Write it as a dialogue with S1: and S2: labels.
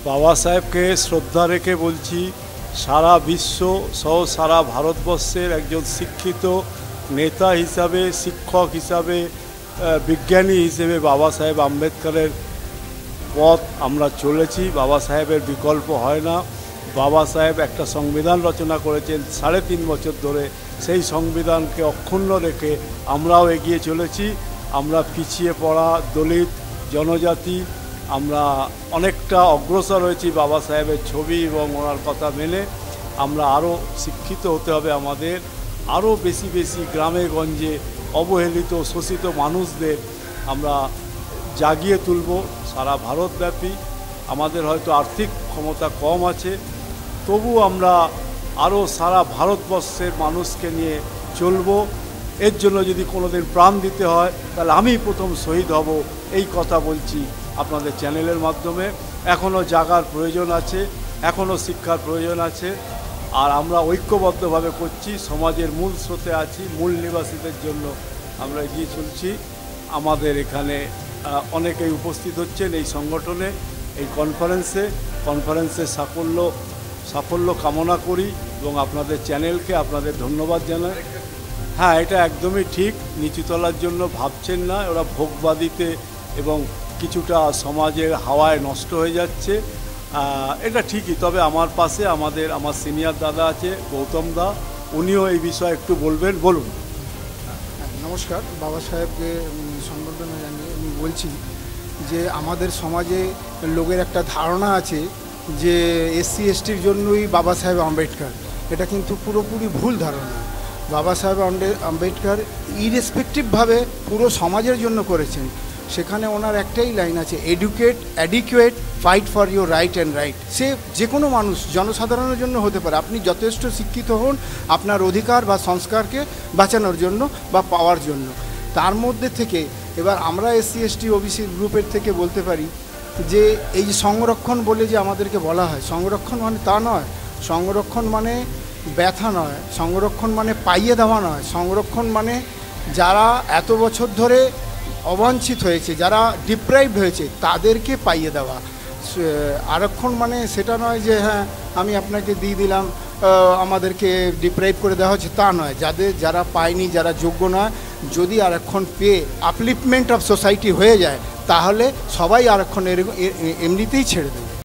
S1: বাবা সাহেবকে শ্রদ্ধা রেখে বলছি, সারা বিশ্ব সহ সারা ভারতবর্ষের একজন শিক্ষিত নেতা হিসাবে, শিক্ষক হিসাবে, বিজ্ঞানী হিসেবে বাবা সাহেব আম্বেদকরের পথ আমরা চলেছি। বাবা সাহেবের বিকল্প হয় না। বাবা সাহেব একটা সংবিধান রচনা করেছেন 3.5 বছর ধরে, সেই সংবিধানকে অক্ষুণ্ণ রেখে আমরাও এগিয়ে চলেছি। আমরা পিছিয়ে পড়া দলিত জনজাতি আমরা অনেকটা অগ্রসর হয়েছি বাবা সাহেবের ছবি এবং ওনার কথা মেনে। আমরা আরও শিক্ষিত হতে হবে, আমাদের আরও বেশি বেশি গ্রামে গঞ্জে অবহেলিত শোষিত মানুষদের আমরা জাগিয়ে তুলব সারা ভারতব্যাপী। আমাদের হয়তো আর্থিক ক্ষমতা কম আছে, তবু আমরা আরও সারা ভারতবর্ষের মানুষকে নিয়ে চলব। এর জন্য যদি কোনোদিন প্রাণ দিতে হয় তাহলে আমি প্রথম শহীদ হব, এই কথা বলছি আপনাদের চ্যানেলের মাধ্যমে। এখনও জাগার প্রয়োজন আছে, এখনও শিক্ষার প্রয়োজন আছে, আর আমরা ঐক্যবদ্ধভাবে করছি, সমাজের মূল স্রোতে আছি, মূল নিবাসীদের জন্য আমরা এগিয়ে চলছি। আমাদের এখানে অনেকেই উপস্থিত হচ্ছেন এই সংগঠনে, এই কনফারেন্সের সাফল্য কামনা করি এবং আপনাদের চ্যানেলকে আপনাদের ধন্যবাদ জানাই। হ্যাঁ, এটা একদমই ঠিক, নিচুতলার জন্য ভাবছেন না, ওরা ভোগবাদীতে এবং কিছুটা সমাজের হাওয়ায় নষ্ট হয়ে যাচ্ছে, এটা ঠিকই। তবে আমার পাশে আমার সিনিয়র দাদা আছে গৌতম দা, উনিও এই বিষয়ে একটু বলবেন। বলুন।
S2: নমস্কার। বাবা সাহেবকে সম্বর্ধনা জানিয়ে আমি বলছি যে আমাদের সমাজে লোকের একটা ধারণা আছে যে এসসি এসটির জন্যই বাবা সাহেব আম্বেদকর। এটা কিন্তু পুরোপুরি ভুল ধারণা। বাবা সাহেব আম্বেদকর ইরেসপেক্টিভভাবে পুরো সমাজের জন্য করেছেন। সেখানে ওনার একটাই লাইন আছে, educate, adequate, fight for your right and right. সে যে কোনো মানুষ, জনসাধারণের জন্য হতে পারে। আপনি যথেষ্ট শিক্ষিত হন আপনার অধিকার বা সংস্কারকে বাঁচানোর জন্য বা পাওয়ার জন্য। তার মধ্যে থেকে এবার আমরা এসসি এসটি ওবিসি গ্রুপের থেকে বলতে পারি যে এই যে সংরক্ষণ বলে যে আমাদেরকে বলা হয়, সংরক্ষণ মানে তা নয়। সংরক্ষণ মানে ব্যথা নয়, সংরক্ষণ মানে পাইয়ে দেওয়া নয়। সংরক্ষণ মানে যারা এত বছর ধরে অবাঞ্ছিত হয়েছে, যারা ডিপ্রাইভড হয়েছে, তাদেরকে পাইয়ে দেওয়া। আরক্ষণ মানে সেটা নয় যে হ্যাঁ আমি আপনাকে দিয়ে দিলাম, আমাদেরকে ডিপ্রাইভ করে দেওয়া হচ্ছে, তা নয়। যারা পায়নি, যারা যোগ্য নয়, যদি আরক্ষণ পেয়ে আপলিফমেন্ট অফ সোসাইটি হয়ে যায় তাহলে সবাই আরক্ষণ এমনিতেই ছেড়ে দেবে।